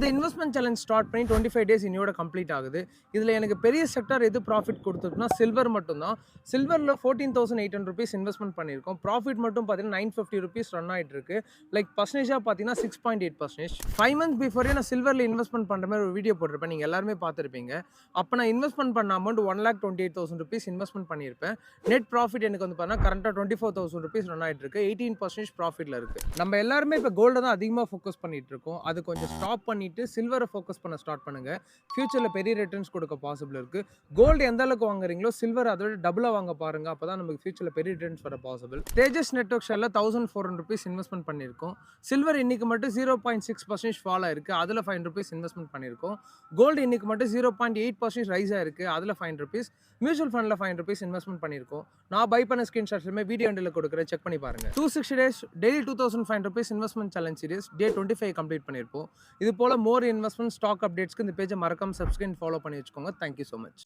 இந்த investment challenge start பண்ணி 25 days இன்னையோட கம்ப்ளீட் ஆகுது. இதில் எனக்கு பெரிய செக்டார் எது ப்ராஃபிட் கொடுத்துருக்குன்னா சில்வர் மட்டும்தான். சில்வரில் ₹14,800 இன்வெஸ்ட்மெண்ட் பண்ணியிருக்கோம். ப்ராஃபிட் மட்டும் பார்த்தீங்கன்னா ₹950 ரன் ஆகிட்டு இருக்கு. லைக் பர்சன்டேஜாக பார்த்தீங்கன்னா 6.8%. 5 months பிஃபோரே நான் சில்வரில் இன்வெஸ்ட்மெண்ட் பண்ணுற மாதிரி ஒரு வீடியோ போட்டிருப்பேன். நீங்கள் எல்லாருமே பார்த்துருப்பீங்க. அப்போ நான் இன்வெஸ்ட்மெண்ட் பண்ண அமௌண்ட் ₹1,28,000 இன்வெஸ்ட்மெண்ட் பண்ணியிருப்பேன். நெட் ப்ராஃபிட் எனக்கு வந்து பார்த்தீங்கன்னா கரண்ட்டாக ₹24,000 ரன் ஆகிட்டு இருக்கு. 18% ப்ராஃபிட்டில் இருக்குது. நம்ம எல்லாருமே இப்போ கோல்டை தான் அதிகமாக ஃபோக்கஸ் பண்ணிட்டு இருக்கோம். அது கொஞ்சம் ஸ்டாப் பண்ணிட்டு சில்வரை ஃபோக்கஸ் பண்ண ஸ்டார்ட் பண்ணுங்க. ஃபியூச்சரில் பெரிய ரிட்டர்ன்ஸ் கொடுக்க பாசிபிள் இருக்கு. கோல்டு எந்த அளவுக்கு வாங்குறீங்களோ சில்வர் அதோட டபுளாக வாங்க பாருங்க. அப்பதான் நமக்கு ஃபியூச்சரில் பெரிய ரிட்டர்ன்ஸ் வர பாசிபிள். தேஜஸ் நெட்வொர்க் ஷேரில் ₹1,400 இன்வெஸ்ட்மெண்ட் பண்ணியிருக்கோம். சில்வர் இன்னைக்கு மட்டும் 0.6% ஃபால் ஆயிருக்கு. அதில் ₹500 இன்வெஸ்ட்மெண்ட் பண்ணியிருக்கோம். கோல்டு இன்னைக்கு மட்டும் 0.8% ரைஸ் ஆயிருக்கு. அதில் ₹500. மியூச்சுவல் ஃபண்டில் ₹500 இன்வெஸ்ட்மெண்ட் பண்ணியிருக்கோம். நான் பை பண்ண ஸ்கிரீன்ஷாட்ஸுமே வீடியோ எண்டில் கொடுக்குறேன், செக் பண்ணி பாருங்க. 260 days daily ₹2,500 investment challenge series day 25 complete பண்ணியிருப்போம். இது போல மோர் இன்வெஸ்ட்மெண்ட் ஸ்டாக் அப்டேட்ஸ்க்கு இந்த பேஜை மறக்காம சப்ஸ்கிரைப் ஃபாலோ பண்ணி வச்சுக்கோங்க. Thank you so much.